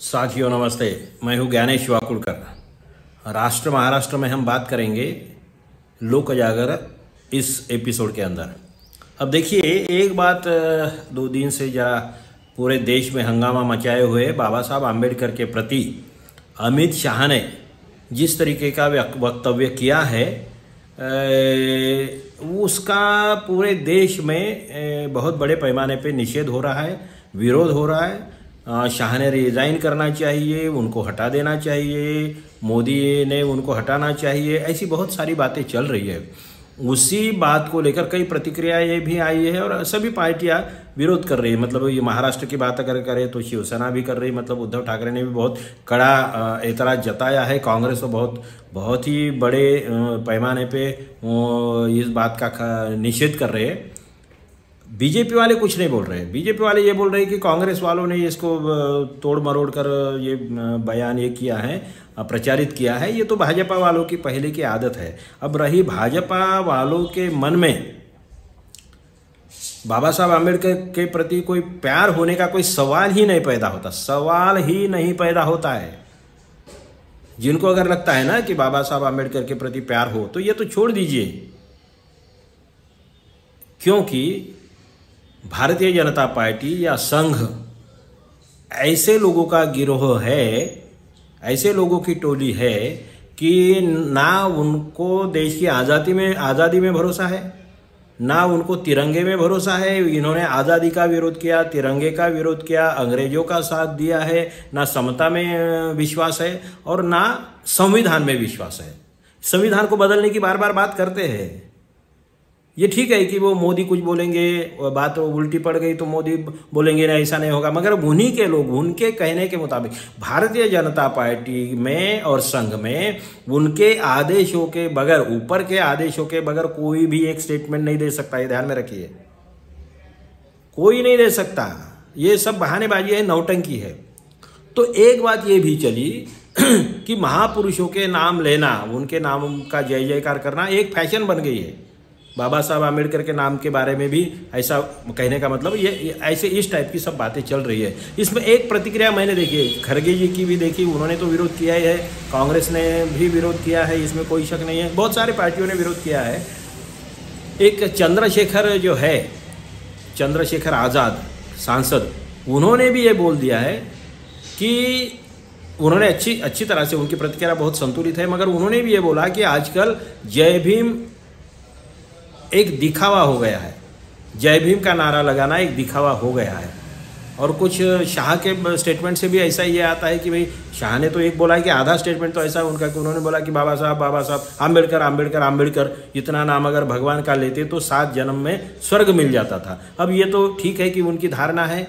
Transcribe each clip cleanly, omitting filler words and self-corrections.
साथियों नमस्ते, मैं हूं ज्ञानेश वाकुड़कर। राष्ट्र महाराष्ट्र में हम बात करेंगे लोक अजागर इस एपिसोड के अंदर। अब देखिए, एक बात 2 दिन से जरा पूरे देश में हंगामा मचाए हुए बाबा साहब आम्बेडकर के प्रति अमित शाह ने जिस तरीके का वक्तव्य किया है, उसका पूरे देश में बहुत बड़े पैमाने पे निषेध हो रहा है, विरोध हो रहा है। शाह ने रिजाइन करना चाहिए, उनको हटा देना चाहिए, मोदी ने उनको हटाना चाहिए, ऐसी बहुत सारी बातें चल रही है। उसी बात को लेकर कई प्रतिक्रियाएं भी आई है और सभी पार्टियां विरोध कर रही है। मतलब ये महाराष्ट्र की बात अगर करें तो शिवसेना भी कर रही, मतलब उद्धव ठाकरे ने भी बहुत कड़ा एतराज जताया है। कांग्रेस तो बहुत ही बड़े पैमाने पे इस बात का निषेध कर रहे हैं। बीजेपी वाले कुछ नहीं बोल रहे। बीजेपी वाले ये बोल रहे हैं कि कांग्रेस वालों ने इसको तोड़ मरोड़ कर ये बयान ये किया है, प्रचारित किया है। ये तो भाजपा वालों की पहले की आदत है। अब रही भाजपा वालों के मन में बाबा साहब आम्बेडकर के प्रति कोई प्यार होने का कोई सवाल ही नहीं पैदा होता, सवाल ही नहीं पैदा होता है। जिनको अगर लगता है ना कि बाबा साहब आम्बेडकर के प्रति प्यार हो तो ये तो छोड़ दीजिए, क्योंकि भारतीय जनता पार्टी या संघ ऐसे लोगों का गिरोह है, ऐसे लोगों की टोली है कि ना उनको देश की आज़ादी में भरोसा है, ना उनको तिरंगे में भरोसा है। इन्होंने आज़ादी का विरोध किया, तिरंगे का विरोध किया, अंग्रेजों का साथ दिया है। ना समता में विश्वास है और ना संविधान में विश्वास है। संविधान को बदलने की बार बार बात करते हैं। ये ठीक है कि वो मोदी कुछ बोलेंगे, बात उल्टी पड़ गई तो मोदी बोलेंगे ना ऐसा नहीं होगा, मगर उन्हीं के लोग उनके कहने के मुताबिक भारतीय जनता पार्टी में और संघ में उनके आदेशों के बगैर, ऊपर के आदेशों के बगैर कोई भी एक स्टेटमेंट नहीं दे सकता। ये ध्यान में रखिए, कोई नहीं दे सकता। ये सब बहानेबाजी है, नौटंकी है। तो एक बात ये भी चली कि महापुरुषों के नाम लेना, उनके नाम का जय जयकार करना एक फैशन बन गई है। बाबा साहब आम्बेडकर के नाम के बारे में भी ऐसा कहने का मतलब ये ऐसे इस टाइप की सब बातें चल रही है। इसमें एक प्रतिक्रिया मैंने देखी, खड़गे जी की भी देखी, उन्होंने तो विरोध किया ही है, कांग्रेस ने भी विरोध किया है, इसमें कोई शक नहीं है, बहुत सारे पार्टियों ने विरोध किया है। एक चंद्रशेखर जो है, चंद्रशेखर आज़ाद सांसद, उन्होंने भी ये बोल दिया है कि उन्होंने अच्छी तरह से, उनकी प्रतिक्रिया बहुत संतुलित है, मगर उन्होंने भी ये बोला कि आजकल जय भीम एक दिखावा हो गया है। जय भीम का नारा लगाना एक दिखावा हो गया है। और कुछ शाह के स्टेटमेंट से भी ऐसा ये आता है कि भाई शाह ने तो एक बोला कि आधा स्टेटमेंट तो ऐसा उनका कि उन्होंने बोला कि बाबा साहब आम्बेडकर आम्बेडकर आम्बेडकर, इतना नाम अगर भगवान का लेते तो 7 जन्म में स्वर्ग मिल जाता था। अब ये तो ठीक है कि उनकी धारणा है,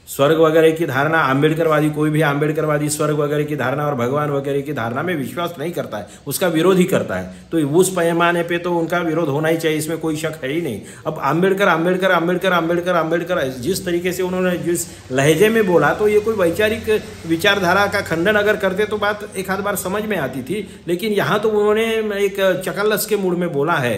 स्वर्ग वगैरह की धारणा, आम्बेडकरवादी कोई भी आम्बेडकरवादी स्वर्ग वगैरह की धारणा और भगवान वगैरह की धारणा में विश्वास नहीं करता है, उसका विरोध ही करता है। तो उस पैमाने पे तो उनका विरोध होना ही चाहिए, इसमें कोई शक है ही नहीं। अब आम्बेडकर आम्बेडकर आम्बेडकर आम्बेडकर आम्बेडकर जिस तरीके से उन्होंने जिस लहजे में बोला, तो ये कोई वैचारिक विचारधारा का खंडन अगर करते तो बात एक आध बार समझ में आती थी, लेकिन यहाँ तो उन्होंने एक चकल्लस के मूड में बोला है।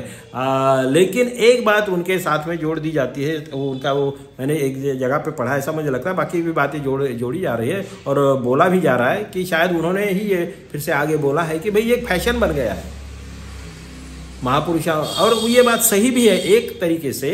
लेकिन एक बात उनके साथ में जोड़ दी जाती है, वो मैंने एक जगह पे पढ़ा, ऐसा मुझे लगता है, बाकी भी बातें जोड़ी जा रही है और बोला भी जा रहा है कि शायद उन्होंने ही ये फिर से आगे बोला है कि भाई ये एक फैशन बन गया है महापुरुषों। और ये बात सही भी है एक तरीके से।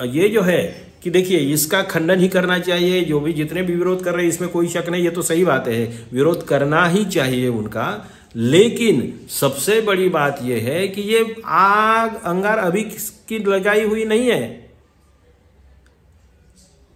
ये जो है कि देखिए, इसका खंडन ही करना चाहिए। जो भी जितने भी विरोध कर रहे हैं इसमें कोई शक नहीं, ये तो सही बात है, विरोध करना ही चाहिए उनका। लेकिन सबसे बड़ी बात यह है कि ये आग अंगार अभी की लगाई हुई नहीं है।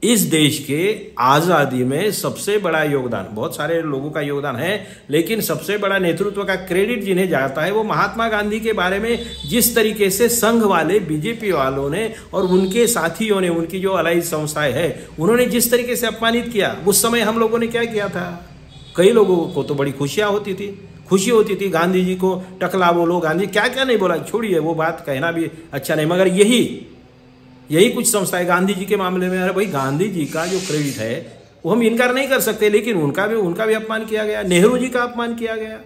इस देश के आज़ादी में सबसे बड़ा योगदान, बहुत सारे लोगों का योगदान है, लेकिन सबसे बड़ा नेतृत्व का क्रेडिट जिन्हें जाता है वो महात्मा गांधी के बारे में जिस तरीके से संघ वाले, बीजेपी वालों ने और उनके साथियों ने, उनकी जो अलाइज संस्थाएं है, उन्होंने जिस तरीके से अपमानित किया। उस समय हम लोगों ने क्या किया था? कई लोगों को तो बड़ी खुशियाँ होती थी, खुशी होती थी, गांधी जी को टकला बोलो, गांधी क्या क्या नहीं बोला, छोड़िए वो बात कहना भी अच्छा नहीं, मगर यही कुछ संस्थाएं गांधी जी के मामले में, अरे भाई गांधी जी का जो क्रेडिट है वो हम इनकार नहीं कर सकते, लेकिन उनका भी अपमान किया गया, नेहरू जी का अपमान किया गया।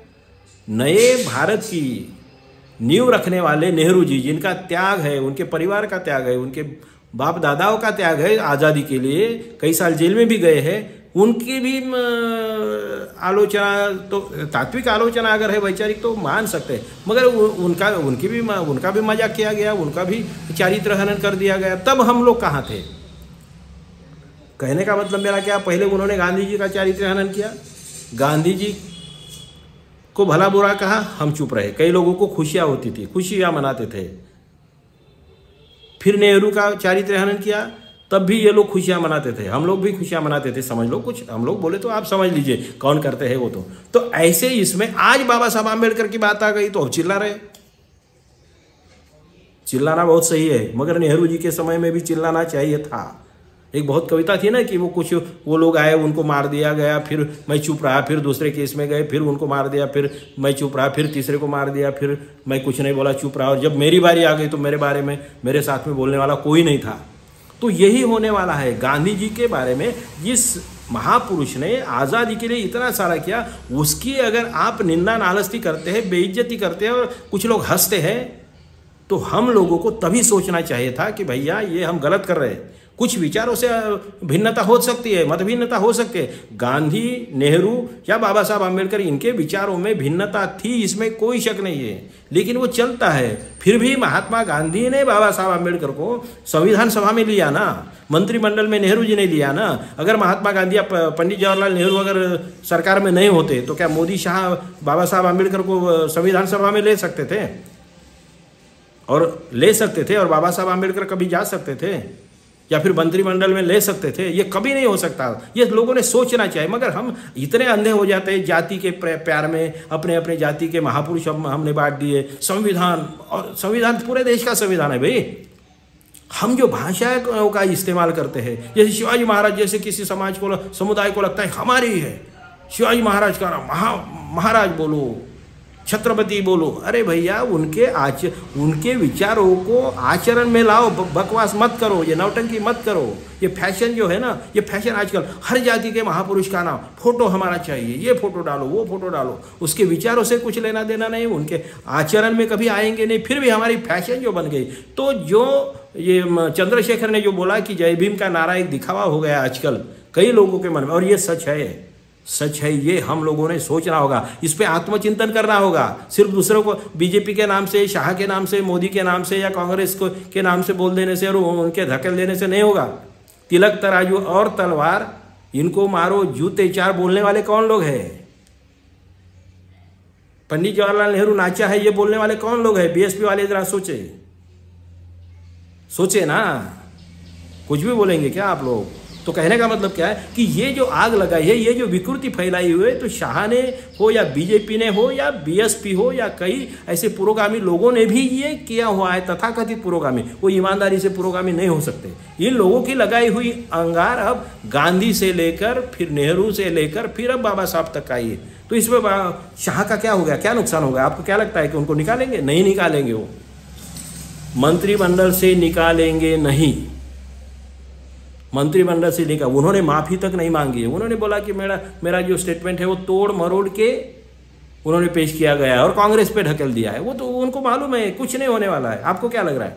नए भारत की नींव रखने वाले नेहरू जी, जिनका त्याग है, उनके परिवार का त्याग है, उनके बाप दादाओं का त्याग है आज़ादी के लिए, कई साल जेल में भी गए हैं, उनकी भी आलोचना, तो तात्विक आलोचना अगर है वैचारिक तो मान सकते हैं, मगर उनका भी मजाक किया गया, उनका भी चारित्र हनन कर दिया गया। तब हम लोग कहाँ थे? कहने का मतलब मेरा क्या, पहले उन्होंने गांधी जी का चारित्र हनन किया, गांधी जी को भला बुरा कहा, हम चुप रहे। कई लोगों को खुशियाँ होती थी, खुशियाँ मनाते थे। फिर नेहरू का चारित्र हनन किया, तब भी ये लोग खुशियाँ मनाते थे, हम लोग भी खुशियाँ मनाते थे। समझ लो, कुछ हम लोग बोले तो आप समझ लीजिए कौन करते हैं वो। तो ऐसे इसमें आज बाबा साहब आम्बेडकर की बात आ गई तो अब चिल्ला रहे। चिल्लाना बहुत सही है, मगर नेहरू जी के समय में भी चिल्लाना चाहिए था। एक बहुत कविता थी ना कि वो लोग आए, उनको मार दिया गया, फिर मैं चुप रहा, फिर दूसरे केस में गए, फिर उनको मार दिया, फिर मैं चुप रहा, फिर तीसरे को मार दिया, फिर मैं कुछ नहीं बोला, चुप रहा, और जब मेरी बारी आ गई तो मेरे बारे में, मेरे साथ में बोलने वाला कोई नहीं था। तो यही होने वाला है। गांधी जी के बारे में जिस महापुरुष ने आज़ादी के लिए इतना सारा किया, उसकी अगर आप निंदा नालस्ती करते हैं, बेइज्जती करते हैं और कुछ लोग हंसते हैं, तो हम लोगों को तभी सोचना चाहिए था कि भैया ये हम गलत कर रहे हैं। कुछ विचारों से भिन्नता हो सकती है, मत भिन्नता हो सकती है। गांधी, नेहरू या बाबा साहब आम्बेडकर, इनके विचारों में भिन्नता थी, इसमें कोई शक नहीं है, लेकिन वो चलता है। फिर भी महात्मा गांधी ने बाबा साहब आम्बेडकर को संविधान सभा में लिया ना, मंत्रिमंडल में नेहरू जी ने लिया ना। अगर महात्मा गांधी या पंडित जवाहरलाल नेहरू अगर सरकार में नहीं होते तो क्या मोदी शाह बाबा साहब आम्बेडकर को संविधान सभा में ले सकते थे? और ले सकते थे, और बाबा साहब आम्बेडकर कभी जा सकते थे या फिर मंत्रिमंडल में ले सकते थे? ये कभी नहीं हो सकता। ये लोगों ने सोचना चाहिए, मगर हम इतने अंधे हो जाते हैं जाति के प्यार में। अपने अपने जाति के महापुरुष हमने बांट दिए। संविधान, और संविधान पूरे देश का संविधान है भाई। हम जो भाषा का इस्तेमाल करते हैं, जैसे शिवाजी महाराज जैसे किसी समाज को, समुदाय को लगता है हमारी है, शिवाजी महाराज का नाम महाराज बोलो, छत्रपति बोलो। अरे भैया, उनके विचारों को आचरण में लाओ, बकवास मत करो, ये नौटंकी मत करो। ये फैशन जो है ना, ये फैशन आजकल हर जाति के महापुरुष का नाम, फोटो हमारा चाहिए, ये फोटो डालो, वो फोटो डालो। उसके विचारों से कुछ लेना देना नहीं, उनके आचरण में कभी आएंगे नहीं। फिर भी हमारी फैशन जो बन गई, तो जो ये चंद्रशेखर ने जो बोला कि जय भीम का नारा एक दिखावा हो गया आजकल कई लोगों के मन में, और ये सच है, सच है। ये हम लोगों ने सोचना होगा, इस पे आत्मचिंतन करना होगा। सिर्फ दूसरों को बीजेपी के नाम से, शाह के नाम से, मोदी के नाम से या कांग्रेस के नाम से बोल देने से और उनके धकेल देने से नहीं होगा। तिलक, तराजू और तलवार, इनको मारो, जूते चार बोलने वाले कौन लोग हैं? पंडित जवाहरलाल नेहरू नाचा है, ये बोलने वाले कौन लोग हैं? बीएसपी वाले जरा सोचे ना, कुछ भी बोलेंगे क्या आप लोग? तो कहने का मतलब क्या है कि ये जो आग लगाई है, ये जो विकृति फैलाई हुई है, तो शाह ने हो या बीजेपी ने हो या बीएसपी हो या कई ऐसे पुरोगामी लोगों ने भी ये किया हुआ है। तथाकथित पुरोगामी, वो ईमानदारी से पुरोगामी नहीं हो सकते। इन लोगों की लगाई हुई अंगार अब गांधी से लेकर, फिर नेहरू से लेकर, फिर अब बाबा साहब तक आई है। तो इसमें शाह का क्या हो गया, क्या नुकसान होगा? आपको क्या लगता है कि उनको निकालेंगे? नहीं निकालेंगे, वो मंत्रिमंडल से निकालेंगे नहीं, मंत्रिमंडल से निकाल। उन्होंने माफ़ी तक नहीं मांगी है। उन्होंने बोला कि मेरा जो स्टेटमेंट है वो तोड़ मरोड़ के उन्होंने पेश किया गया है और कांग्रेस पे ढकेल दिया है। वो तो उनको मालूम है कुछ नहीं होने वाला है। आपको क्या लग रहा है?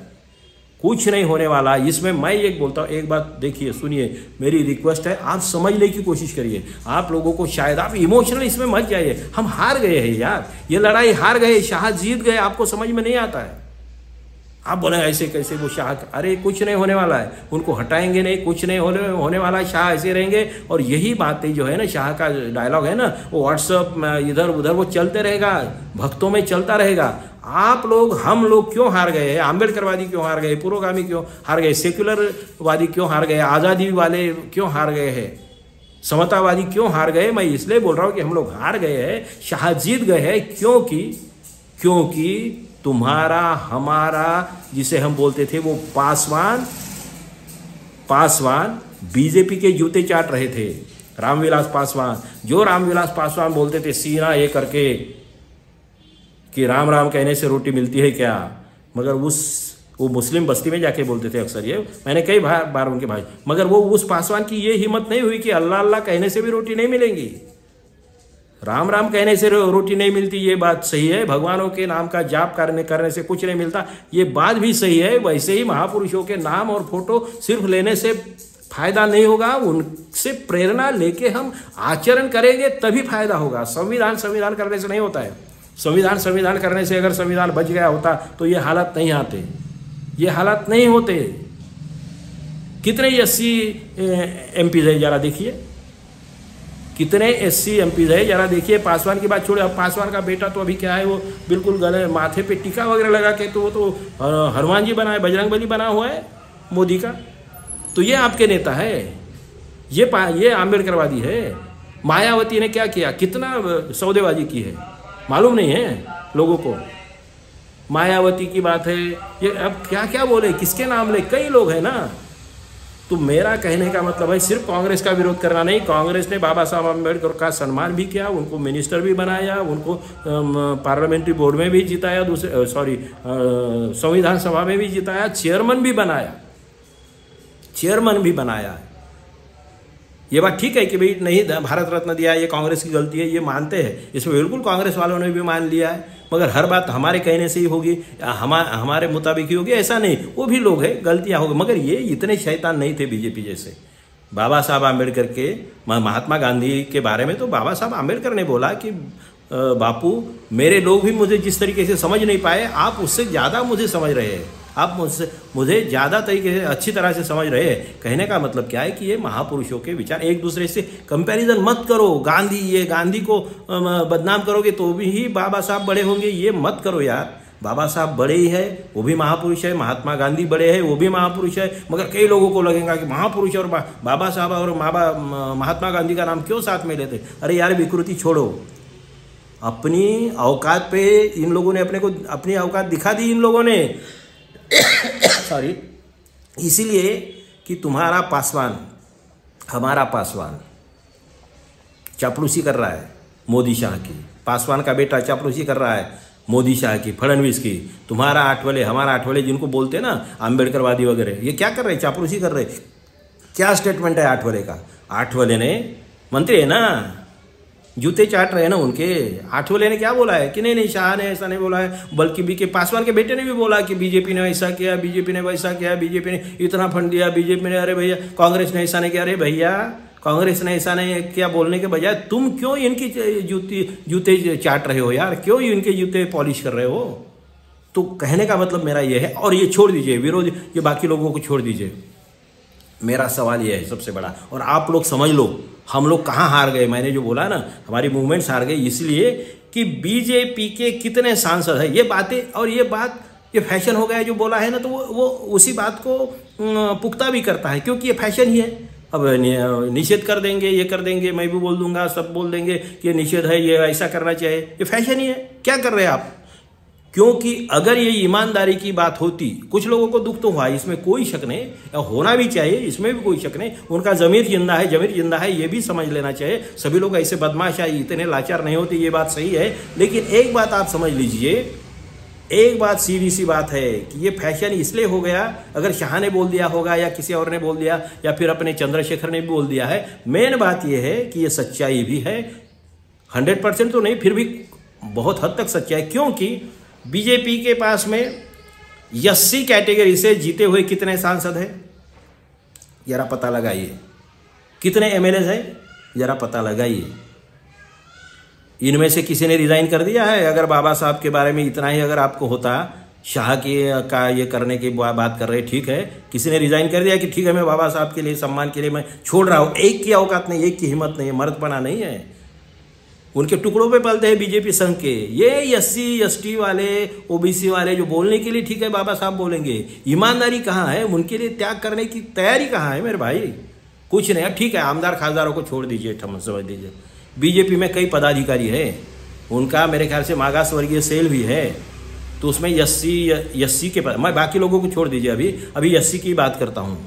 कुछ नहीं होने वाला। इसमें मैं एक बोलता हूँ, एक बात देखिए, सुनिए, मेरी रिक्वेस्ट है, आप समझने की कोशिश करिए। आप लोगों को शायद आप इमोशनल इसमें मत जाइए। हम हार गए हैं यार, ये लड़ाई हार गए, शाह जीत गए, आपको समझ में नहीं आता है। आप बोले ऐसे कैसे वो शाह, अरे कुछ नहीं होने वाला है, उनको हटाएंगे नहीं, कुछ नहीं होने वाला है, शाह ऐसे रहेंगे। और यही बातें जो है ना, शाह का डायलॉग है ना, वो व्हाट्सअप इधर उधर वो चलते रहेगा, भक्तों में चलता रहेगा। आप लोग, हम लोग क्यों हार गए हैं? आम्बेडकरवादी क्यों हार गए? पुरोगामी क्यों हार गए? सेक्युलरवादी क्यों हार गए? आज़ादी वाले क्यों हार गए हैं? समतावादी क्यों हार गए? मैं इसलिए बोल रहा हूँ कि हम लोग हार गए हैं, शाह जीत गए हैं, क्योंकि तुम्हारा हमारा जिसे हम बोलते थे वो पासवान बीजेपी के जूते चाट रहे थे। रामविलास पासवान, जो रामविलास पासवान बोलते थे सीना ये करके कि राम राम कहने से रोटी मिलती है क्या, मगर वो मुस्लिम बस्ती में जाके बोलते थे अक्सर। ये मैंने कई बार उनके भाई, मगर वो उस पासवान की ये हिम्मत नहीं हुई कि अल्लाह अल्लाह कहने से भी रोटी नहीं मिलेंगी, राम राम कहने से रोटी नहीं मिलती। ये बात सही है, भगवानों के नाम का जाप करने से कुछ नहीं मिलता, ये बात भी सही है। वैसे ही महापुरुषों के नाम और फोटो सिर्फ लेने से फायदा नहीं होगा। उनसे प्रेरणा लेके हम आचरण करेंगे तभी फायदा होगा। संविधान करने से नहीं होता है। संविधान करने से अगर संविधान बच गया होता तो ये हालात नहीं आते, ये हालात नहीं होते। कितने SC MPs है जरा देखिए, कितने SC MPs है जरा देखिए। पासवान की बात छोड़े, अब पासवान का बेटा तो अभी क्या है, वो बिल्कुल गले माथे पे टीका वगैरह लगा के तो वो तो हनुमान जी बना है, बजरंगबली बना हुआ है मोदी का। तो ये आपके नेता है, ये आम्बेडकरवादी है। मायावती ने क्या किया, कितना सौदेबाजी की है, मालूम नहीं है लोगों को। मायावती की बात है, ये अब क्या क्या बोले, किसके नाम ले, कई लोग हैं ना। तो मेरा कहने का मतलब है सिर्फ कांग्रेस का विरोध करना नहीं, कांग्रेस ने बाबा साहब अम्बेडकर का सम्मान भी किया, उनको मिनिस्टर भी बनाया, उनको पार्लियामेंट्री बोर्ड में भी जिताया, संविधान सभा में भी जिताया, चेयरमैन भी बनाया। ये बात ठीक है कि भाई नहीं भारत रत्न दिया, ये कांग्रेस की गलती है, ये मानते हैं, इसमें बिल्कुल कांग्रेस वालों ने भी मान लिया है। मगर हर बात हमारे कहने से ही होगी, हमारे मुताबिक ही होगी, ऐसा नहीं। वो भी लोग हैं, गलतियां होगी, मगर ये इतने शैतान नहीं थे बीजेपी जैसे। बाबा साहब आम्बेडकर के, महात्मा गांधी के बारे में तो बाबा साहब आम्बेडकर ने बोला कि बापू, मेरे लोग भी मुझे जिस तरीके से समझ नहीं पाए, आप उससे ज़्यादा मुझे समझ रहे हैं, आप मुझे ज़्यादा तरीके से अच्छी तरह से समझ रहे हैं। कहने का मतलब क्या है कि ये महापुरुषों के विचार, एक दूसरे से कंपैरिजन मत करो। गांधी को बदनाम करोगे तो भी ही बाबा साहब बड़े होंगे, ये मत करो यार। बाबा साहब बड़े ही है, वो भी महापुरुष है, महात्मा गांधी बड़े हैं, वो भी महापुरुष है। मगर कई लोगों को लगेगा कि महापुरुष और बाबा साहब और महात्मा गांधी का नाम क्यों साथ में लेते। अरे यार, विकृति छोड़ो, अपनी औकात पे इन लोगों ने अपनी औकात दिखा दी इन लोगों ने। सॉरी, इसीलिए कि तुम्हारा पासवान, हमारा पासवान चापलूसी कर रहा है मोदी शाह की, पासवान का बेटा चापलूसी कर रहा है मोदी शाह की, फडणवीस की। तुम्हारा आठवले, हमारा आठवले जिनको बोलते हैं ना आम्बेडकरवादी वगैरह, ये क्या कर रहे हैं, चापलूसी कर रहे हैं। क्या स्टेटमेंट है आठवले का? आठवले ने, मंत्री है ना, जूते चाट रहे हैं ना उनके। आठवले ने क्या बोला है कि नहीं शाह ने ऐसा नहीं बोला है, बल्कि बीके पासवान के बेटे ने भी बोला कि बीजेपी ने ऐसा किया, बीजेपी ने वैसा किया, बीजेपी ने इतना फंड दिया, बीजेपी ने, अरे भैया कांग्रेस ने ऐसा नहीं किया। अरे भैया, कांग्रेस ने ऐसा नहीं किया बोलने के बजाय तुम क्यों इनकी जूते चाट रहे हो यार, क्यों इनके जूते पॉलिश कर रहे हो? तो कहने का मतलब मेरा ये है। और ये छोड़ दीजिए विरोध, ये बाकी लोगों को छोड़ दीजिए। मेरा सवाल ये है सबसे बड़ा, और आप लोग समझ लो हम लोग कहाँ हार गए। मैंने जो बोला ना, हमारी मूवमेंट्स हार गई इसलिए कि बीजेपी के कितने सांसद हैं, ये बातें और ये फैशन हो गया है जो बोला है ना, तो वो उसी बात को पुख्ता भी करता है, क्योंकि ये फैशन ही है। अब निषेध कर देंगे, ये कर देंगे, मैं भी बोल दूंगा, सब बोल देंगे कि ये निषेध है, ये ऐसा करना चाहिए, ये फैशन ही है। क्या कर रहे हैं आप? क्योंकि अगर ये ईमानदारी की बात होती, कुछ लोगों को दुख तो हुआ, इसमें कोई शक नहीं, होना भी चाहिए, इसमें भी कोई शक नहीं। उनका जमीर जिंदा है, ये भी समझ लेना चाहिए। सभी लोग ऐसे बदमाश या इतने लाचार नहीं होते, ये बात सही है। लेकिन एक बात आप समझ लीजिए, एक बात सीधी सी बात है कि ये फैशन इसलिए हो गया, अगर शाह ने बोल दिया होगा या किसी और ने बोल दिया या फिर अपने चंद्रशेखर ने भी बोल दिया है, मेन बात ये है कि ये सच्चाई भी है, 100% तो नहीं, फिर भी बहुत हद तक सच्चाई। क्योंकि बीजेपी के पास में SC कैटेगरी से जीते हुए कितने सांसद हैं जरा पता लगाइए, कितने MLAs हैं जरा पता लगाइए। इनमें से किसी ने रिजाइन कर दिया है? अगर बाबा साहब के बारे में इतना ही अगर आपको होता, शाह का ये करने की बात कर रहे, ठीक है, किसी ने रिजाइन कर दिया कि ठीक है मैं बाबा साहब के लिए, सम्मान के लिए मैं छोड़ रहा हूं, एक की औकात नहीं, एक की हिम्मत नहीं है, मर्दपना नहीं है। उनके टुकड़ों पे पलते हैं बीजेपी संघ के। ये SC ST वाले, OBC वाले जो बोलने के लिए ठीक है बाबा साहब बोलेंगे, ईमानदारी कहाँ है? उनके लिए त्याग करने की तैयारी कहाँ है मेरे भाई? कुछ नहीं। अब ठीक है, आमदार खासदारों को छोड़ दीजिए, समझ दीजिए। बीजेपी में कई पदाधिकारी है, उनका मेरे ख्याल से मागास वर्गीय सेल भी है, तो उसमें SC के मैं बाकी लोगों को छोड़ दीजिए, अभी SC की बात करता हूँ।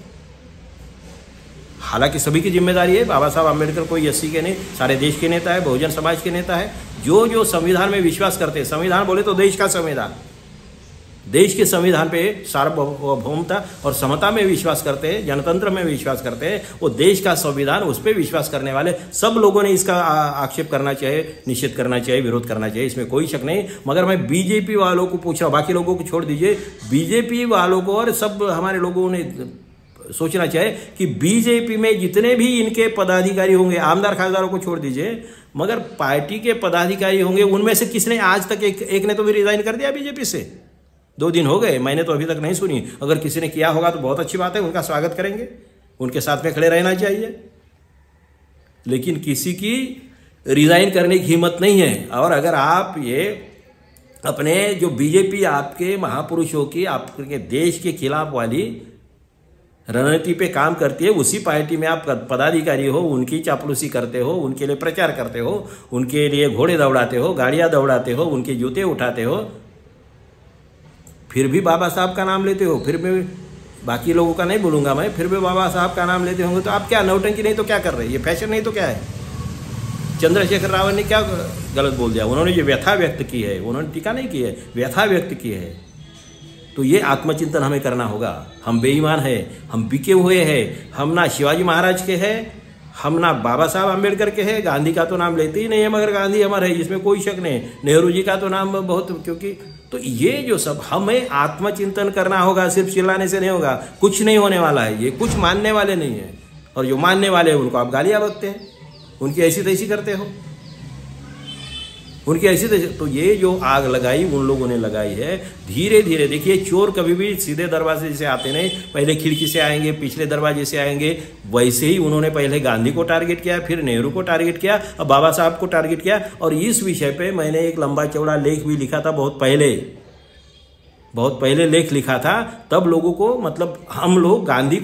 हालांकि सभी की जिम्मेदारी है, बाबा साहब आम्बेडकर कोई SC के नहीं, सारे देश के नेता है, बहुजन समाज के नेता है, जो संविधान में विश्वास करते हैं। संविधान बोले तो देश का संविधान, देश के संविधान पे सार्वभौमता और समता में विश्वास करते हैं, जनतंत्र में विश्वास करते हैं, वो देश का संविधान, उस पर विश्वास करने वाले सब लोगों ने इसका आक्षेप करना चाहिए, निषेध करना चाहिए, विरोध करना चाहिए, इसमें कोई शक नहीं। मगर मैं बीजेपी वालों को पूछ रहा हूँ, बाकी लोगों को छोड़ दीजिए, बीजेपी वालों को और सब हमारे लोगों ने सोचना चाहिए कि बीजेपी में जितने भी इनके पदाधिकारी होंगे, आमदार खासदारों को छोड़ दीजिए, मगर पार्टी के पदाधिकारी होंगे, उनमें से किसने आज तक एक ने तो भी रिजाइन कर दिया बीजेपी से। 2 दिन हो गए, मैंने तो अभी तक नहीं सुनी। अगर किसी ने किया होगा तो बहुत अच्छी बात है, उनका स्वागत करेंगे, उनके साथ में खड़े रहना चाहिए। लेकिन किसी की रिजाइन करने की हिम्मत नहीं है। और अगर आप ये अपने जो बीजेपी आपके महापुरुषों की, आपके देश के खिलाफ वाली रणनीति पे काम करती है, उसी पार्टी में आप पदाधिकारी हो, उनकी चापलूसी करते हो, उनके लिए प्रचार करते हो, उनके लिए घोड़े दौड़ाते हो, गाड़ियां दौड़ाते हो, उनके जूते उठाते हो, फिर भी बाबा साहब का नाम लेते हो, फिर भी बाकी लोगों का नहीं बोलूंगा मैं, फिर भी बाबा साहब का नाम लेते होंगे, तो आप क्या नौटंकी नहीं तो क्या कर रहे हैं? ये फैशन नहीं तो क्या है? चंद्रशेखर रावत ने क्या गलत बोल दिया? उन्होंने जो व्यथा व्यक्त की है, उन्होंने टीका नहीं की है, व्यथा व्यक्त की है। तो ये आत्मचिंतन हमें करना होगा। हम बेईमान हैं, हम बिके हुए हैं, हम ना शिवाजी महाराज के हैं, हम ना बाबा साहब आम्बेडकर के हैं। गांधी का तो नाम लेते ही नहीं है, मगर गांधी अमर है, इसमें कोई शक नहीं। नेहरू जी का तो नाम बहुत, क्योंकि तो ये जो सब हमें आत्मचिंतन करना होगा, सिर्फ चिल्लाने से नहीं होगा। कुछ नहीं होने वाला है, ये कुछ मानने वाले नहीं है। और जो मानने वाले हैं उनको आप गालियां बकते हैं, उनकी ऐसी तैसी करते हो, उनकी ऐसी तैसी। तो ये जो आग लगाई उन लोगों ने लगाई है। धीरे धीरे देखिए, चोर कभी भी सीधे दरवाजे से आते नहीं, पहले खिड़की से आएंगे, पिछले दरवाजे से आएंगे। वैसे ही उन्होंने पहले गांधी को टारगेट किया, फिर नेहरू को टारगेट किया, अब बाबा साहब को टारगेट किया। और इस विषय पे मैंने एक लंबा चौड़ा लेख भी लिखा था, बहुत पहले लेख लिखा था। तब लोगों को, मतलब हम लोग गांधी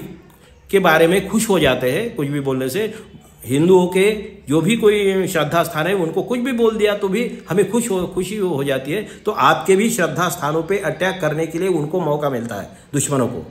के बारे में खुश हो जाते हैं कुछ भी बोलने से। हिंदुओं के जो भी कोई श्रद्धा स्थान है, उनको कुछ भी बोल दिया तो भी हमें खुशी हो जाती है। तो आपके भी श्रद्धा स्थानों पे अटैक करने के लिए उनको मौका मिलता है, दुश्मनों को।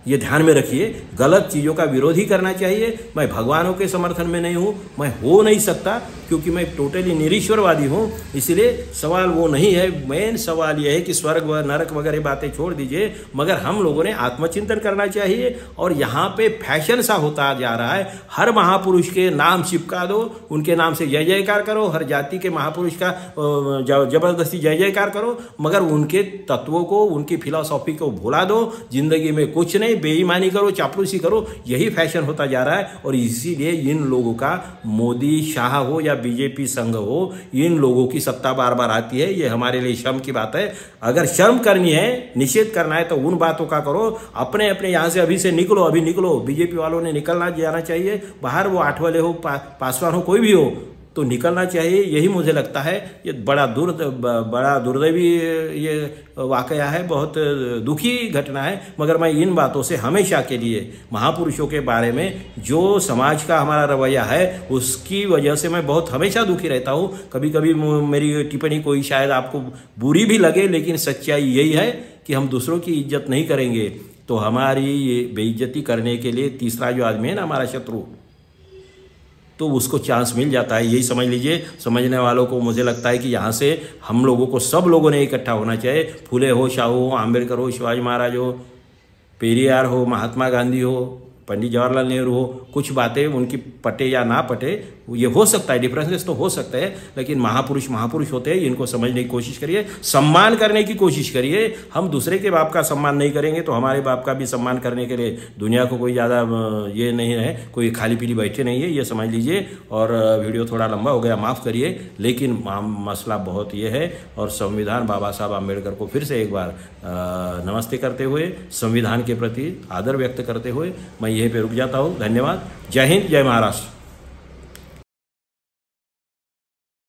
ये ध्यान में रखिए, गलत चीज़ों का विरोध ही करना चाहिए। मैं भगवानों के समर्थन में नहीं हूँ, मैं हो नहीं सकता, क्योंकि मैं टोटली निरीश्वरवादी हूँ। इसलिए सवाल वो नहीं है। मेन सवाल यह है कि स्वर्ग व नरक वगैरह बातें छोड़ दीजिए, मगर हम लोगों ने आत्मचिंतन करना चाहिए। और यहाँ पे फैशन सा होता जा रहा है, हर महापुरुष के नाम चिपका दो, उनके नाम से जय जयकार करो, हर जाति के महापुरुष का जबरदस्ती जय जयकार करो, मगर उनके तत्वों को, उनकी फिलॉसफी को भुला दो। जिंदगी में कुछ नहीं, बेईमानी करो, चापलूसी करो, यही फैशन होता जा रहा है। और इसीलिए इन लोगों का, मोदी शाह हो या बीजेपी संघ हो, इन लोगों की सत्ता बार बार आती है। ये हमारे लिए शर्म की बात है। अगर शर्म करनी है, निषेध करना है, तो उन बातों का करो। अपने अपने यहाँ से अभी से निकलो, अभी निकलो। बीजेपी वालों ने निकलना जाना चाहिए बाहर, वो आठवले हो, पासवान हो, कोई भी हो, तो निकलना चाहिए। यही मुझे लगता है। ये बड़ा दुर्दैवी ये वाकया है, बहुत दुखी घटना है। मगर मैं इन बातों से हमेशा के लिए, महापुरुषों के बारे में जो समाज का हमारा रवैया है, उसकी वजह से मैं बहुत हमेशा दुखी रहता हूँ। कभी कभी मेरी टिप्पणी कोई शायद आपको बुरी भी लगे, लेकिन सच्चाई यही है कि हम दूसरों की इज्जत नहीं करेंगे तो हमारी ये बेइज्जती करने के लिए तीसरा जो आदमी है ना, हमारा शत्रु, तो उसको चांस मिल जाता है। यही समझ लीजिए। समझने वालों को मुझे लगता है कि यहाँ से हम लोगों को, सब लोगों ने इकट्ठा होना चाहिए। फुले हो, शाहू हो, आम्बेडकर हो, शिवाजी महाराज हो, पेरियार हो, महात्मा गांधी हो, पंडित जवाहरलाल नेहरू हो, कुछ बातें उनकी पटे या ना पटे, ये हो सकता है, डिफरेंसेस तो हो सकते हैं, लेकिन महापुरुष होते हैं। इनको समझने की कोशिश करिए, सम्मान करने की कोशिश करिए। हम दूसरे के बाप का सम्मान नहीं करेंगे तो हमारे बाप का भी सम्मान करने के लिए दुनिया को कोई ज़्यादा ये नहीं है, कोई खाली पीली बैठे नहीं है, ये समझ लीजिए। और वीडियो थोड़ा लंबा हो गया, माफ़ करिए, लेकिन मसला बहुत ये है। और संविधान, बाबा साहब आम्बेडकर को फिर से एक बार नमस्ते करते हुए, संविधान के प्रति आदर व्यक्त करते हुए मैं यहीं पे रुक जाता हूँ। धन्यवाद। जय हिंद, जय महाराष्ट्र।